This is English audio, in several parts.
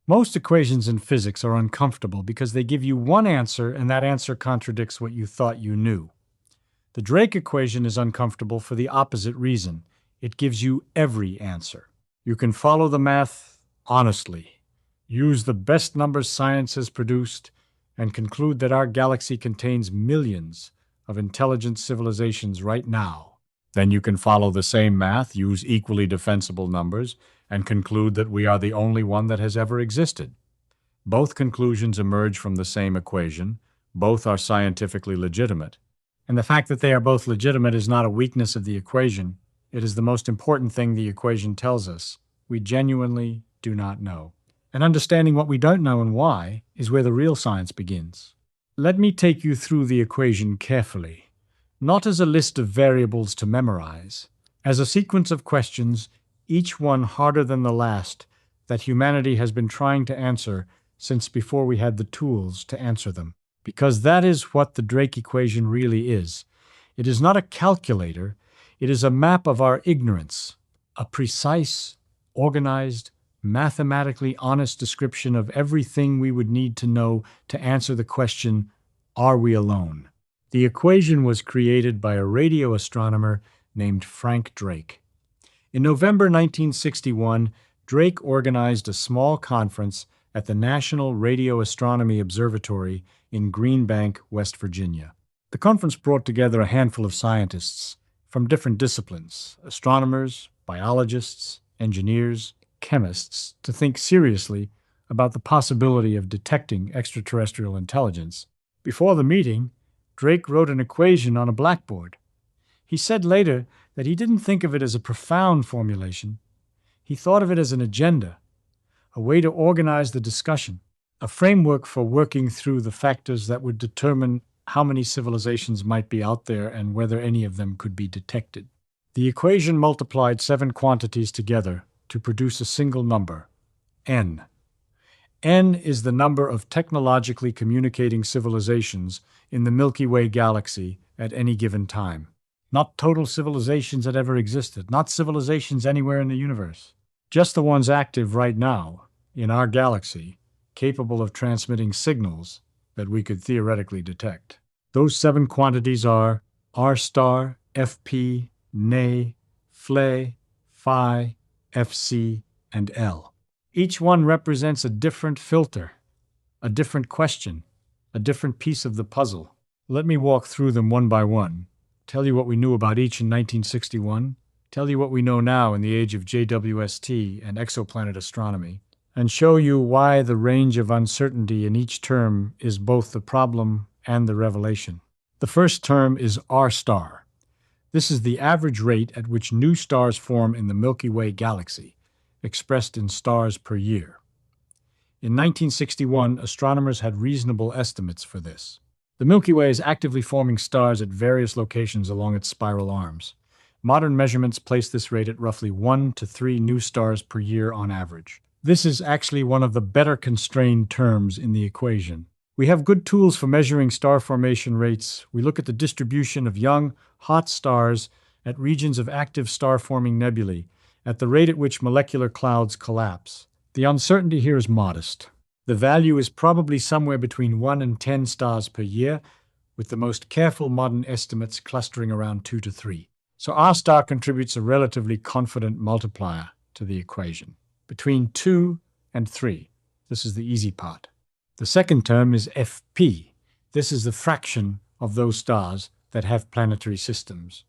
Most equations in physics are uncomfortable because they give you one answer and that answer contradicts what you thought you knew. The Drake equation is uncomfortable for the opposite reason. It gives you every answer. You can follow the math honestly, use the best numbers science has produced, and conclude that our galaxy contains millions of intelligent civilizations right now. Then you can follow the same math, use equally defensible numbers, and conclude that we are the only one that has ever existed. Both conclusions emerge from the same equation. Both are scientifically legitimate. And the fact that they are both legitimate is not a weakness of the equation. It is the most important thing the equation tells us. We genuinely do not know. And understanding what we don't know and why is where the real science begins. Let me take you through the equation carefully, not as a list of variables to memorize, as a sequence of questions, each one harder than the last, that humanity has been trying to answer since before we had the tools to answer them. Because that is what the Drake equation really is. It is not a calculator, it is a map of our ignorance, a precise, organized, mathematically honest description of everything we would need to know to answer the question, are we alone? The equation was created by a radio astronomer named Frank Drake. In November 1961, Drake organized a small conference at the National Radio Astronomy Observatory in Green Bank, West Virginia. The conference brought together a handful of scientists from different disciplines, astronomers, biologists, engineers, chemists, to think seriously about the possibility of detecting extraterrestrial intelligence. Before the meeting, Drake wrote an equation on a blackboard. He said later that he didn't think of it as a profound formulation. He thought of it as an agenda, a way to organize the discussion, a framework for working through the factors that would determine how many civilizations might be out there and whether any of them could be detected. The equation multiplied 7 quantities together to produce a single number, n. N is the number of technologically communicating civilizations in the Milky Way galaxy at any given time. Not total civilizations that ever existed, not civilizations anywhere in the universe. Just the ones active right now in our galaxy, capable of transmitting signals that we could theoretically detect. Those 7 quantities are R star, Fp, Ne, Fle, Phi, Fc, and L. Each one represents a different filter, a different question, a different piece of the puzzle. Let me walk through them one by one, tell you what we knew about each in 1961, tell you what we know now in the age of JWST and exoplanet astronomy, and show you why the range of uncertainty in each term is both the problem and the revelation. The first term is R star. This is the average rate at which new stars form in the Milky Way galaxy, expressed in stars per year. In 1961, astronomers had reasonable estimates for this. The Milky Way is actively forming stars at various locations along its spiral arms. Modern measurements place this rate at roughly 1 to 3 new stars per year on average. This is actually one of the better constrained terms in the equation. We have good tools for measuring star formation rates. We look at the distribution of young, hot stars at regions of active star-forming nebulae, at the rate at which molecular clouds collapse. The uncertainty here is modest. The value is probably somewhere between 1 and 10 stars per year, with the most careful modern estimates clustering around 2 to 3. So R star contributes a relatively confident multiplier to the equation. Between 2 and 3. This is the easy part. The second term is Fp. This is the fraction of those stars that have planetary systems.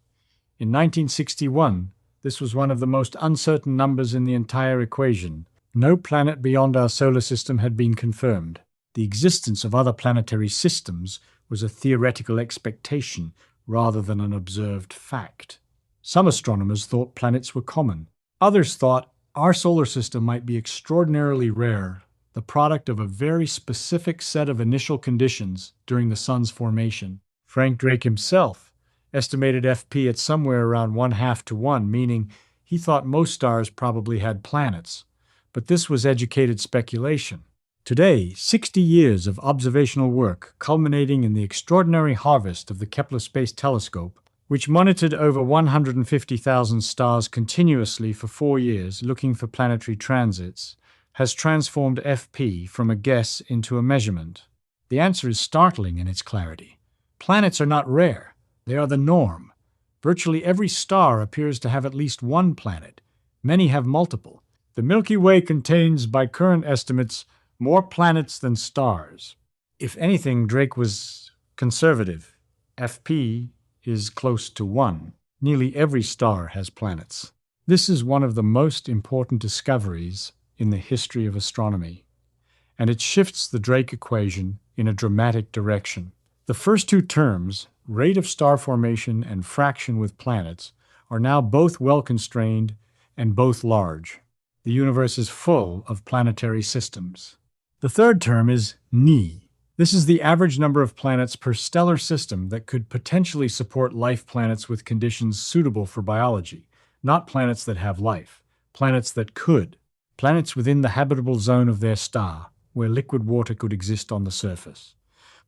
In 1961, this was one of the most uncertain numbers in the entire equation. No planet beyond our solar system had been confirmed. The existence of other planetary systems was a theoretical expectation rather than an observed fact. Some astronomers thought planets were common. Others thought our solar system might be extraordinarily rare, the product of a very specific set of initial conditions during the sun's formation. Frank Drake himself estimated Fp at somewhere around 1/2 to 1, meaning he thought most stars probably had planets. But this was educated speculation. Today, 60 years of observational work culminating in the extraordinary harvest of the Kepler Space Telescope, which monitored over 150,000 stars continuously for 4 years looking for planetary transits, has transformed FP from a guess into a measurement? The answer is startling in its clarity. Planets are not rare. They are the norm. Virtually every star appears to have at least one planet. Many have multiple. The Milky Way contains, by current estimates, more planets than stars. If anything, Drake was conservative. FP is close to 1. Nearly every star has planets. This is one of the most important discoveries in the history of astronomy, and it shifts the Drake equation in a dramatic direction. The first two terms, rate of star formation and fraction with planets, are now both well-constrained and both large. The universe is full of planetary systems. The third term is Ni. This is the average number of planets per stellar system that could potentially support life planets with conditions suitable for biology, not planets that have life, planets that could, planets within the habitable zone of their star, where liquid water could exist on the surface,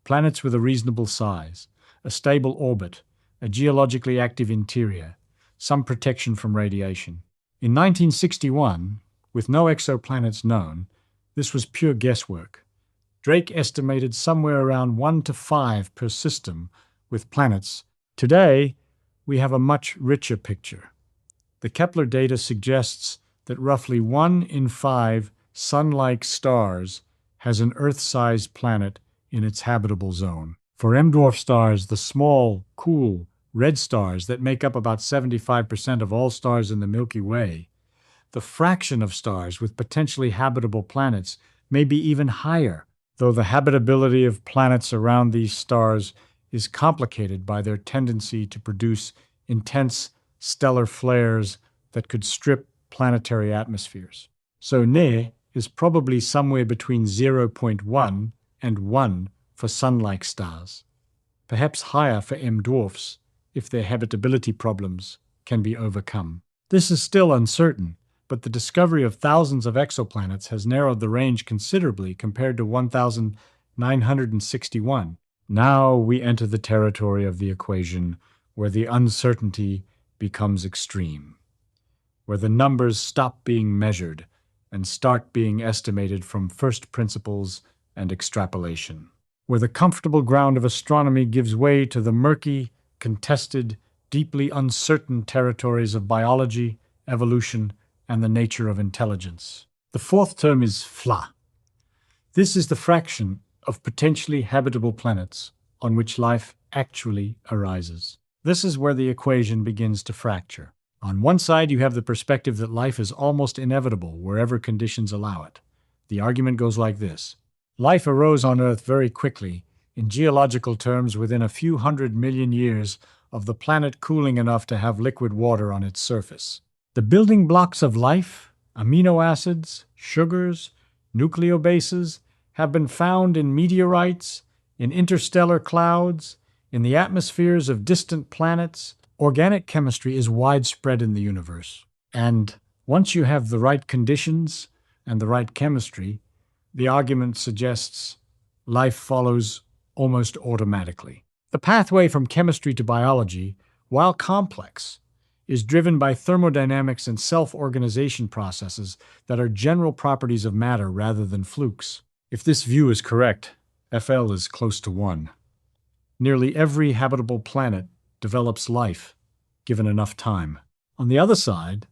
planets with a reasonable size, a stable orbit, a geologically active interior, some protection from radiation. In 1961, with no exoplanets known, this was pure guesswork. Drake estimated somewhere around 1 to 5 per system with planets. Today, we have a much richer picture. The Kepler data suggests that roughly 1 in 5 Sun-like stars has an Earth-sized planet in its habitable zone. For M-dwarf stars, the small, cool, red stars that make up about 75% of all stars in the Milky Way, the fraction of stars with potentially habitable planets may be even higher, though the habitability of planets around these stars is complicated by their tendency to produce intense stellar flares that could strip planetary atmospheres. So Ne is probably somewhere between 0.1 and 1 for Sun-like stars, perhaps higher for M-dwarfs if their habitability problems can be overcome. This is still uncertain, but the discovery of thousands of exoplanets has narrowed the range considerably compared to 1,961. Now we enter the territory of the equation where the uncertainty becomes extreme, where the numbers stop being measured and start being estimated from first principles and extrapolation, where the comfortable ground of astronomy gives way to the murky, contested, deeply uncertain territories of biology, evolution, and the nature of intelligence. The fourth term is Fla. This is the fraction of potentially habitable planets on which life actually arises. This is where the equation begins to fracture. On one side, you have the perspective that life is almost inevitable wherever conditions allow it. The argument goes like this. Life arose on Earth very quickly, in geological terms within a few 100 million years of the planet cooling enough to have liquid water on its surface. The building blocks of life, amino acids, sugars, nucleobases, have been found in meteorites, in interstellar clouds, in the atmospheres of distant planets. Organic chemistry is widespread in the universe. And once you have the right conditions and the right chemistry, the argument suggests life follows almost automatically. The pathway from chemistry to biology, while complex, is driven by thermodynamics and self-organization processes that are general properties of matter rather than flukes. If this view is correct, FL is close to 1. Nearly every habitable planet develops life, given enough time. On the other side,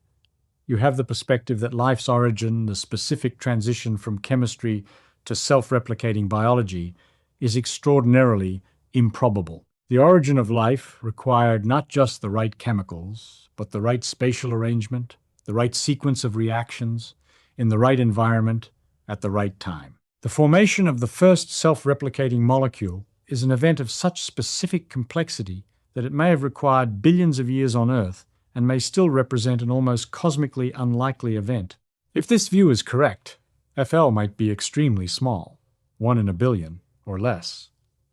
you have the perspective that life's origin, the specific transition from chemistry to self-replicating biology, is extraordinarily improbable. The origin of life required not just the right chemicals, but the right spatial arrangement, the right sequence of reactions, in the right environment, at the right time. The formation of the first self-replicating molecule is an event of such specific complexity that it may have required billions of years on Earth and may still represent an almost cosmically unlikely event. If this view is correct, FL might be extremely small, 1 in a billion or less.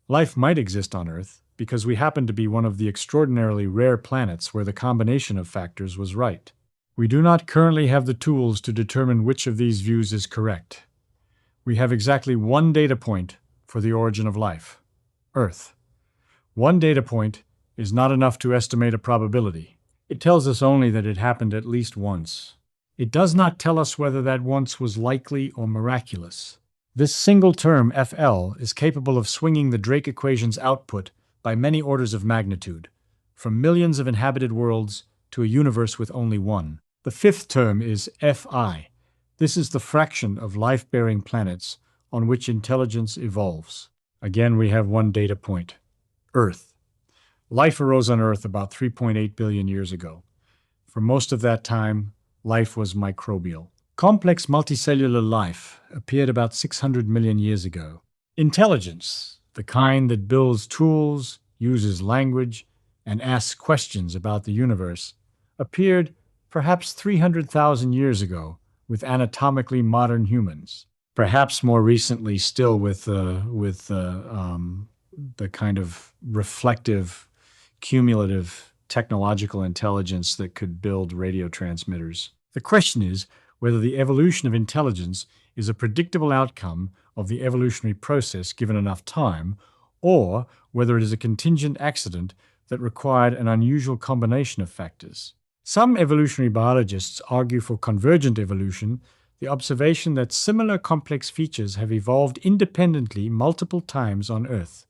Life might exist on Earth because we happen to be one of the extraordinarily rare planets where the combination of factors was right. We do not currently have the tools to determine which of these views is correct. We have exactly one data point for the origin of life: Earth. One data point is not enough to estimate a probability. It tells us only that it happened at least once. It does not tell us whether that once was likely or miraculous. This single term, FL, is capable of swinging the Drake equation's output by many orders of magnitude, from millions of inhabited worlds to a universe with only one. The fifth term is Fi. This is the fraction of life-bearing planets on which intelligence evolves. Again, we have one data point: Earth. Life arose on Earth about 3.8 billion years ago. For most of that time, life was microbial. Complex multicellular life appeared about 600 million years ago. Intelligence, the kind that builds tools, uses language, and asks questions about the universe, appeared perhaps 300,000 years ago with anatomically modern humans. Perhaps more recently still with the kind of reflective, cumulative technological intelligence that could build radio transmitters. The question is whether the evolution of intelligence is a predictable outcome of the evolutionary process given enough time, or whether it is a contingent accident that required an unusual combination of factors. Some evolutionary biologists argue for convergent evolution, the observation that similar complex features have evolved independently multiple times on Earth.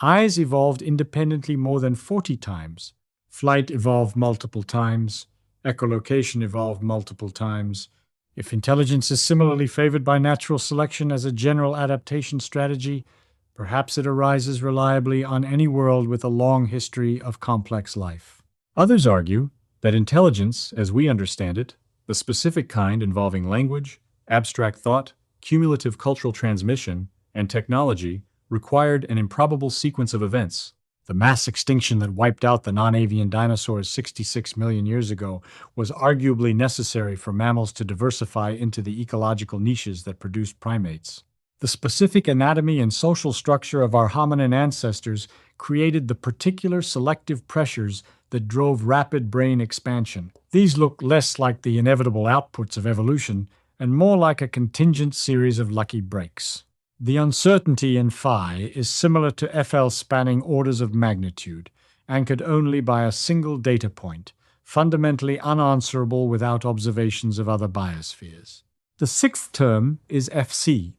Eyes evolved independently more than 40 times. Flight evolved multiple times. Echolocation evolved multiple times. If intelligence is similarly favored by natural selection as a general adaptation strategy, perhaps it arises reliably on any world with a long history of complex life. Others argue that intelligence, as we understand it, the specific kind involving language, abstract thought, cumulative cultural transmission, and technology, required an improbable sequence of events. The mass extinction that wiped out the non-avian dinosaurs 66 million years ago was arguably necessary for mammals to diversify into the ecological niches that produced primates. The specific anatomy and social structure of our hominin ancestors created the particular selective pressures that drove rapid brain expansion. These look less like the inevitable outputs of evolution and more like a contingent series of lucky breaks. The uncertainty in phi is similar to FL spanning orders of magnitude, anchored only by a single data point, fundamentally unanswerable without observations of other biospheres. The sixth term is FC.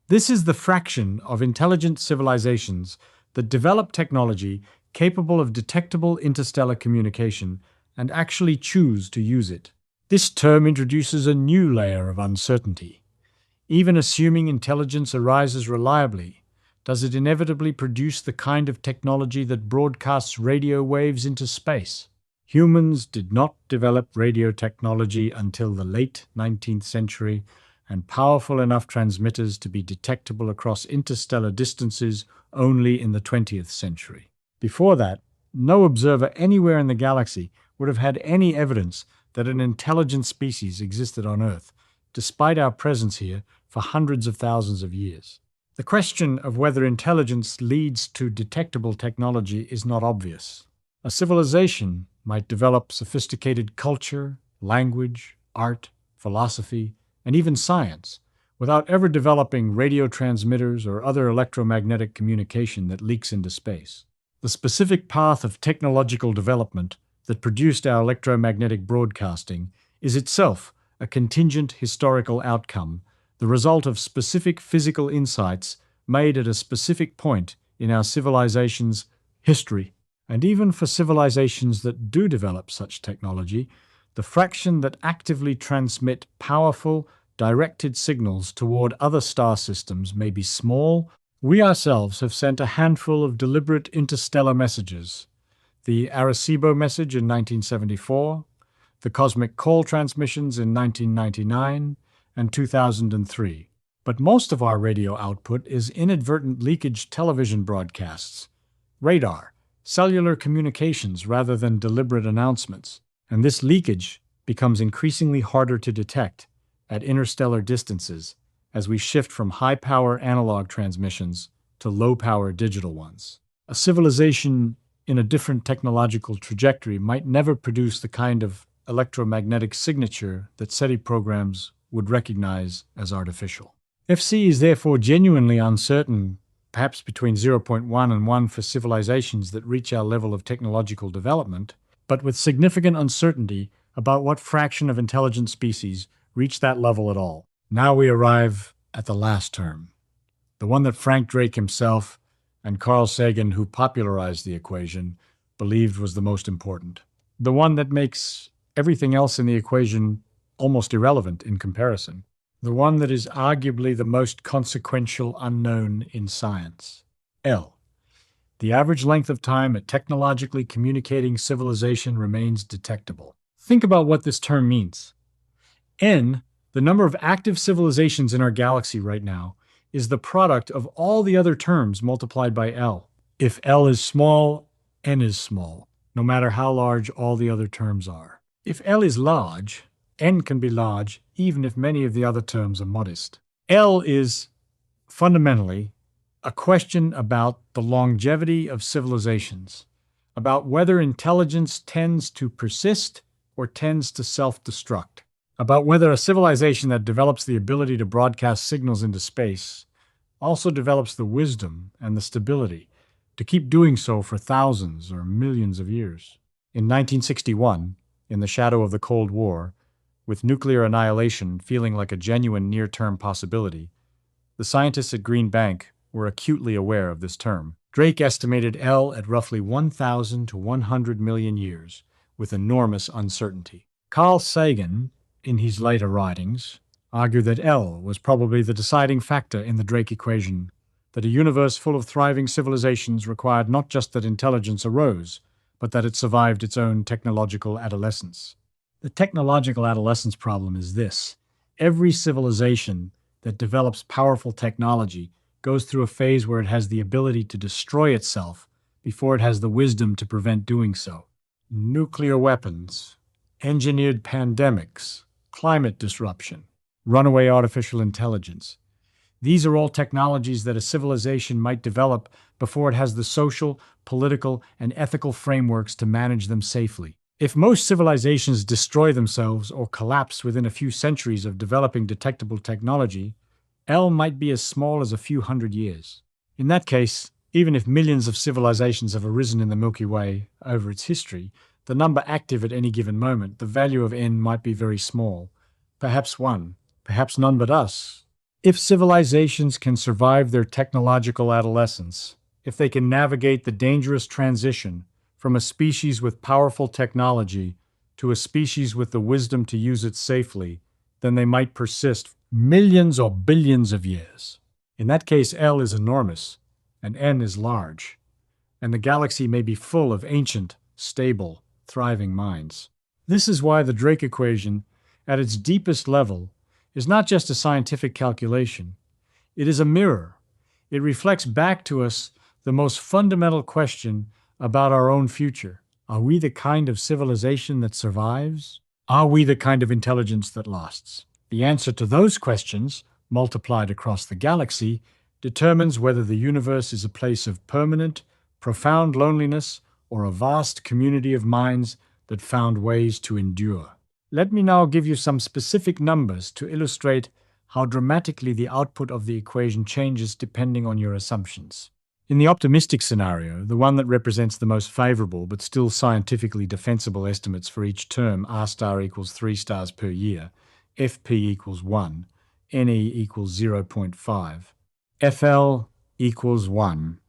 This is the fraction of intelligent civilizations that develop technology capable of detectable interstellar communication and actually choose to use it. This term introduces a new layer of uncertainty. Even assuming intelligence arises reliably, does it inevitably produce the kind of technology that broadcasts radio waves into space? Humans did not develop radio technology until the late 19th century, and powerful enough transmitters to be detectable across interstellar distances only in the 20th century. Before that, no observer anywhere in the galaxy would have had any evidence that an intelligent species existed on Earth, despite our presence here for hundreds of thousands of years. The question of whether intelligence leads to detectable technology is not obvious. A civilization might develop sophisticated culture, language, art, philosophy, and even science, without ever developing radio transmitters or other electromagnetic communication that leaks into space. The specific path of technological development that produced our electromagnetic broadcasting is itself a contingent historical outcome, the result of specific physical insights made at a specific point in our civilization's history. And even for civilizations that do develop such technology, the fraction that actively transmit powerful, directed signals toward other star systems may be small. We ourselves have sent a handful of deliberate interstellar messages: the Arecibo message in 1974, the cosmic call transmissions in 1999 and 2003. But most of our radio output is inadvertent leakage television broadcasts, radar, cellular communications rather than deliberate announcements. And this leakage becomes increasingly harder to detect at interstellar distances as we shift from high-power analog transmissions to low-power digital ones. A civilization in a different technological trajectory might never produce the kind of electromagnetic signature that SETI programs would recognize as artificial. FC is therefore genuinely uncertain, perhaps between 0.1 and 1 for civilizations that reach our level of technological development, but with significant uncertainty about what fraction of intelligent species reach that level at all. Now we arrive at the last term, the one that Frank Drake himself and Carl Sagan, who popularized the equation, believed was the most important. The one that makes everything else in the equation almost irrelevant in comparison. The one that is arguably the most consequential unknown in science. L. The average length of time a technologically communicating civilization remains detectable. Think about what this term means. N, the number of active civilizations in our galaxy right now, is the product of all the other terms multiplied by L. If L is small, N is small, no matter how large all the other terms are. If L is large, N can be large even if many of the other terms are modest. L is fundamentally a question about the longevity of civilizations, about whether intelligence tends to persist or tends to self-destruct, about whether a civilization that develops the ability to broadcast signals into space also develops the wisdom and the stability to keep doing so for thousands or millions of years. In 1961, in the shadow of the Cold War, with nuclear annihilation feeling like a genuine near-term possibility, the scientists at Green Bank were acutely aware of this term. Drake estimated L at roughly 1,000 to 100 million years, with enormous uncertainty. Carl Sagan, in his later writings, argued that L was probably the deciding factor in the Drake equation, that a universe full of thriving civilizations required not just that intelligence arose, but that it survived its own technological adolescence. The technological adolescence problem is this: every civilization that develops powerful technology goes through a phase where it has the ability to destroy itself before it has the wisdom to prevent doing so. Nuclear weapons, engineered pandemics, climate disruption, runaway artificial intelligence. These are all technologies that a civilization might develop before it has the social, political, and ethical frameworks to manage them safely. If most civilizations destroy themselves or collapse within a few centuries of developing detectable technology, L might be as small as a few hundred years. In that case, even if millions of civilizations have arisen in the Milky Way over its history, the number active at any given moment, the value of N might be very small. Perhaps one, perhaps none but us. If civilizations can survive their technological adolescence, if they can navigate the dangerous transition from a species with powerful technology to a species with the wisdom to use it safely, then they might persist millions or billions of years. In that case, L is enormous, and N is large, and the galaxy may be full of ancient, stable, thriving minds. This is why the Drake equation, at its deepest level, is not just a scientific calculation. It is a mirror. It reflects back to us the most fundamental question about our own future. Are we the kind of civilization that survives? Are we the kind of intelligence that lasts? The answer to those questions, multiplied across the galaxy, determines whether the universe is a place of permanent, profound loneliness or a vast community of minds that found ways to endure. Let me now give you some specific numbers to illustrate how dramatically the output of the equation changes depending on your assumptions. In the optimistic scenario, the one that represents the most favorable but still scientifically defensible estimates for each term, R star equals 3 stars per year, FP equals 1, NE equals 0.5, FL equals 1,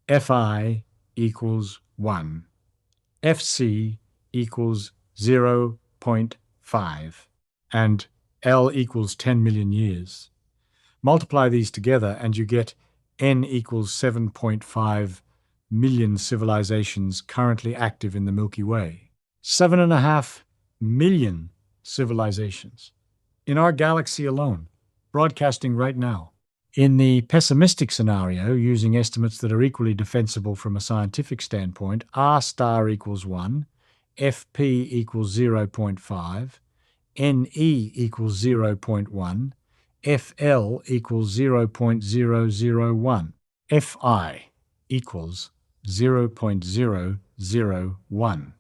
FI equals 1, FC equals 0.5, and L equals 10 million years. Multiply these together and you get N equals 7.5 million civilizations currently active in the Milky Way. 7.5 million civilizations in our galaxy alone, broadcasting right now. In the pessimistic scenario, using estimates that are equally defensible from a scientific standpoint, R star equals 1, FP equals 0.5, NE equals 0.1, FL equals 0.001, FI equals 0.001,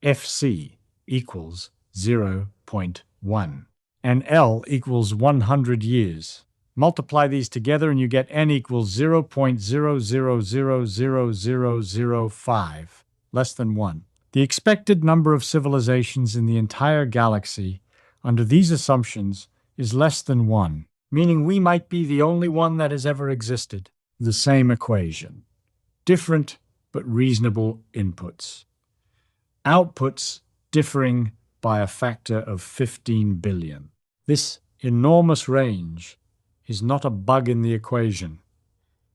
FC equals 0.1, and L equals 100 years. Multiply these together and you get N equals 0.000005, less than 1. The expected number of civilizations in the entire galaxy under these assumptions is less than 1, meaning we might be the only one that has ever existed. The same equation. Different but reasonable inputs. Outputs differing by a factor of 15 billion. This enormous range is not a bug in the equation.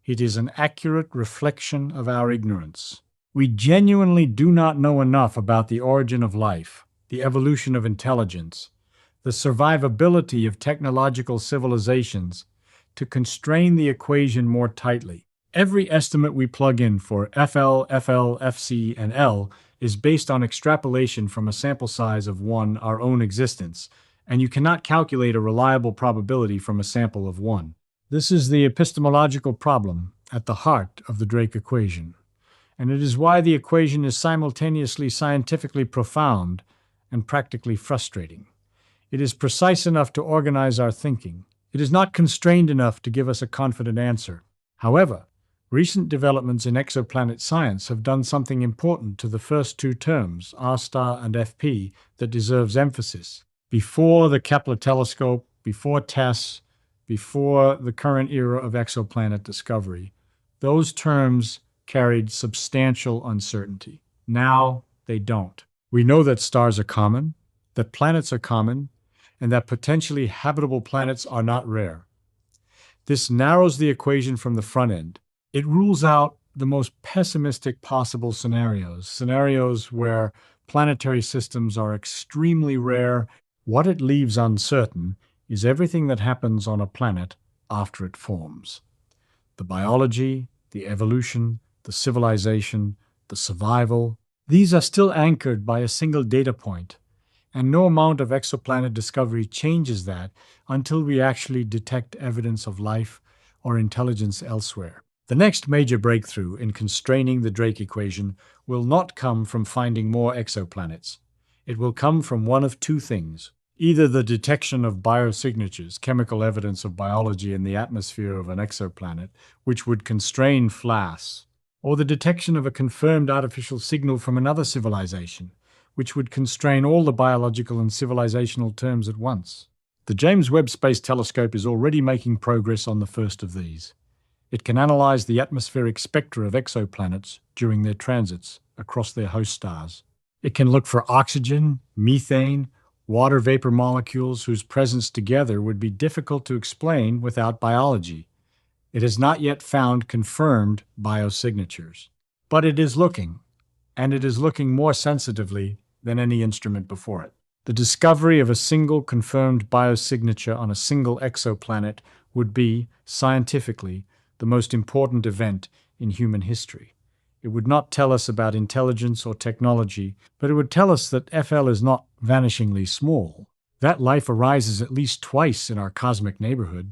It is an accurate reflection of our ignorance. We genuinely do not know enough about the origin of life, the evolution of intelligence, the survivability of technological civilizations to constrain the equation more tightly. Every estimate we plug in for FL, FC, and L is based on extrapolation from a sample size of 1, our own existence, and you cannot calculate a reliable probability from a sample of 1. This is the epistemological problem at the heart of the Drake equation, and it is why the equation is simultaneously scientifically profound and practically frustrating. It is precise enough to organize our thinking. It is not constrained enough to give us a confident answer. However, recent developments in exoplanet science have done something important to the first 2 terms, R star and FP, that deserves emphasis. Before the Kepler telescope, before TESS, before the current era of exoplanet discovery, those terms carried substantial uncertainty. Now they don't. We know that stars are common, that planets are common, and that potentially habitable planets are not rare. This narrows the equation from the front end. It rules out the most pessimistic possible scenarios where planetary systems are extremely rare. What it leaves uncertain is everything that happens on a planet after it forms. The biology, the evolution, the civilization, the survival, these are still anchored by a single data point, and no amount of exoplanet discovery changes that until we actually detect evidence of life or intelligence elsewhere. The next major breakthrough in constraining the Drake equation will not come from finding more exoplanets. It will come from one of 2 things. Either the detection of biosignatures, chemical evidence of biology in the atmosphere of an exoplanet, which would constrain FLAS, or the detection of a confirmed artificial signal from another civilization, which would constrain all the biological and civilizational terms at once. The James Webb Space Telescope is already making progress on the first of these. It can analyze the atmospheric spectra of exoplanets during their transits across their host stars. It can look for oxygen, methane, water vapor molecules whose presence together would be difficult to explain without biology. It has not yet found confirmed biosignatures. But it is looking, and it is looking more sensitively than any instrument before it. The discovery of a single confirmed biosignature on a single exoplanet would be, scientifically, the most important event in human history. It would not tell us about intelligence or technology, but it would tell us that FL is not vanishingly small, that life arises at least twice in our cosmic neighborhood,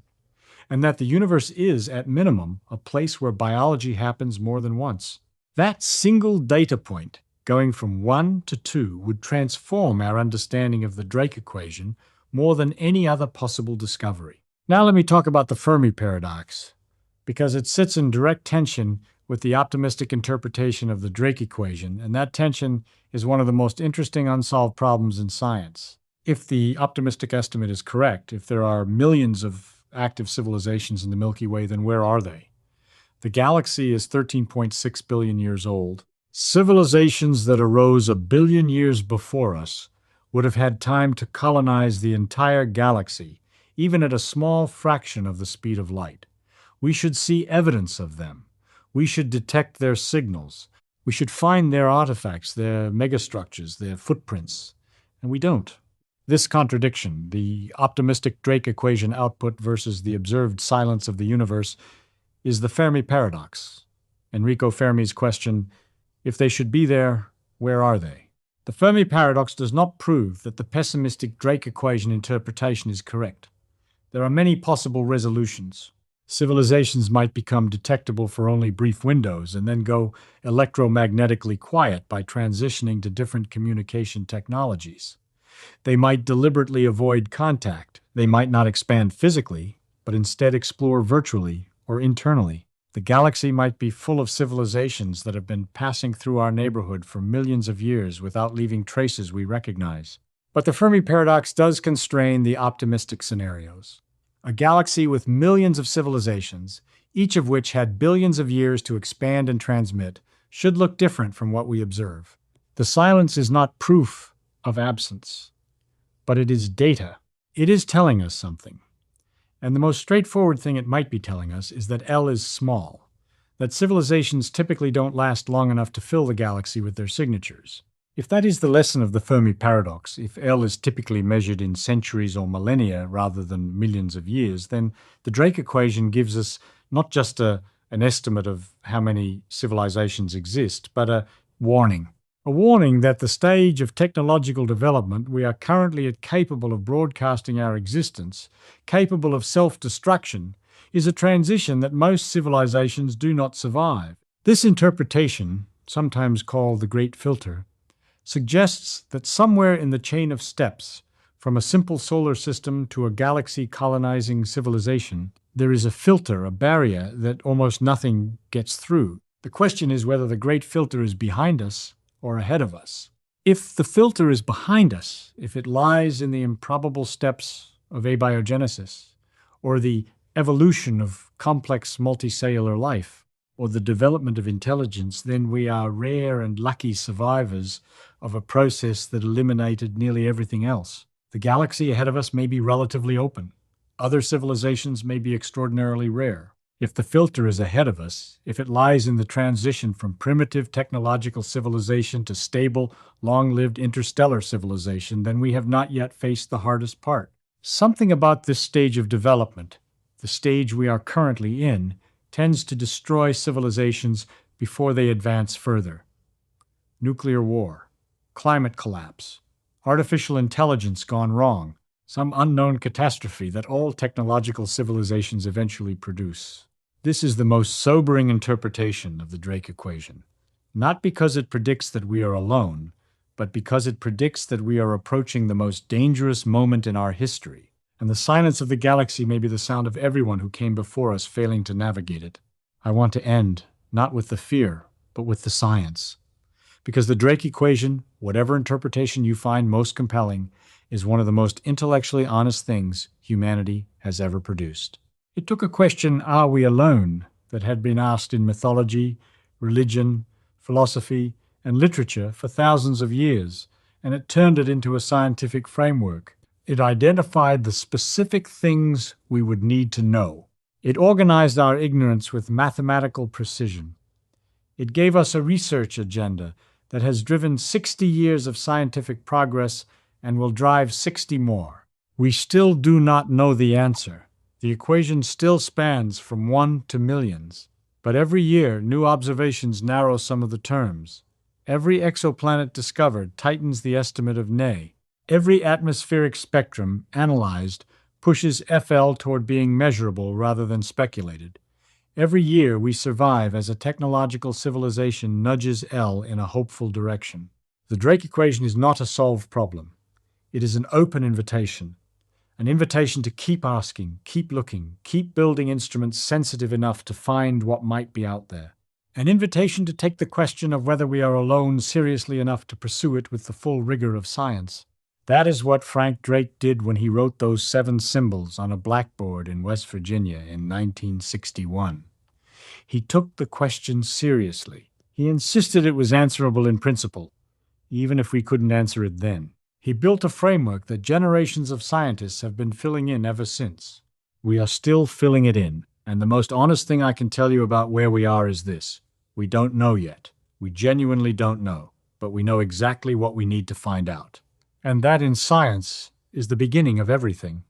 and that the universe is, at minimum, a place where biology happens more than once. That single data point, going from 1 to 2, would transform our understanding of the Drake equation more than any other possible discovery. Now let me talk about the Fermi paradox, because it sits in direct tension with the optimistic interpretation of the Drake equation, and that tension is one of the most interesting unsolved problems in science. If the optimistic estimate is correct, if there are millions of active civilizations in the Milky Way, then where are they? The galaxy is 13.6 billion years old. Civilizations that arose 1 billion years before us would have had time to colonize the entire galaxy, even at a small fraction of the speed of light. We should see evidence of them. We should detect their signals. We should find their artifacts, their megastructures, their footprints. And we don't. This contradiction, the optimistic Drake equation output versus the observed silence of the universe, is the Fermi paradox. Enrico Fermi's question, if they should be there, where are they? The Fermi paradox does not prove that the pessimistic Drake equation interpretation is correct. There are many possible resolutions. Civilizations might become detectable for only brief windows and then go electromagnetically quiet by transitioning to different communication technologies. They might deliberately avoid contact. They might not expand physically, but instead explore virtually or internally. The The galaxy might be full of civilizations that have been passing through our neighborhood for millions of years without leaving traces we recognize. But the Fermi paradox does constrain the optimistic scenarios. A galaxy with millions of civilizations, each of which had billions of years to expand and transmit, should look different from what we observe. The silence is not proof of absence, but it is data. It is telling us something. And the most straightforward thing it might be telling us is that L is small, that civilizations typically don't last long enough to fill the galaxy with their signatures. If that is the lesson of the Fermi paradox, if L is typically measured in centuries or millennia rather than millions of years, then the Drake equation gives us not just an estimate of how many civilizations exist, but a warning. A warning that the stage of technological development we are currently capable of broadcasting our existence, capable of self-destruction, is a transition that most civilizations do not survive. This interpretation, sometimes called the Great Filter, suggests that somewhere in the chain of steps, from a simple solar system to a galaxy-colonizing civilization, there is a filter, a barrier that almost nothing gets through. The question is whether the Great Filter is behind us or ahead of us. If the filter is behind us, if it lies in the improbable steps of abiogenesis, or the evolution of complex multicellular life, or the development of intelligence, then we are rare and lucky survivors of a process that eliminated nearly everything else. The galaxy ahead of us may be relatively open. Other civilizations may be extraordinarily rare. If the filter is ahead of us, if it lies in the transition from primitive technological civilization to stable, long-lived interstellar civilization, then we have not yet faced the hardest part. Something about this stage of development, the stage we are currently in, tends to destroy civilizations before they advance further. Nuclear war, climate collapse, artificial intelligence gone wrong, some unknown catastrophe that all technological civilizations eventually produce. This is the most sobering interpretation of the Drake equation, not because it predicts that we are alone, but because it predicts that we are approaching the most dangerous moment in our history, and the silence of the galaxy may be the sound of everyone who came before us failing to navigate it. I want to end, not with the fear, but with the science. Because the Drake equation, whatever interpretation you find most compelling, is one of the most intellectually honest things humanity has ever produced. It took a question, are we alone, that had been asked in mythology, religion, philosophy, and literature for thousands of years, and it turned it into a scientific framework. It identified the specific things we would need to know. It organized our ignorance with mathematical precision. It gave us a research agenda that has driven 60 years of scientific progress and will drive 60 more. We still do not know the answer. The equation still spans from 1 to millions. But every year, new observations narrow some of the terms. Every exoplanet discovered tightens the estimate of Ne. Every atmospheric spectrum analyzed pushes FL toward being measurable rather than speculated. Every year we survive as a technological civilization nudges L in a hopeful direction. The Drake equation is not a solved problem. It is an open invitation. An invitation to keep asking, keep looking, keep building instruments sensitive enough to find what might be out there. An invitation to take the question of whether we are alone seriously enough to pursue it with the full rigor of science. That is what Frank Drake did when he wrote those 7 symbols on a blackboard in West Virginia in 1961. He took the question seriously. He insisted it was answerable in principle, even if we couldn't answer it then. He built a framework that generations of scientists have been filling in ever since. We are still filling it in, and the most honest thing I can tell you about where we are is this. We don't know yet. We genuinely don't know, but we know exactly what we need to find out. And that in science is the beginning of everything.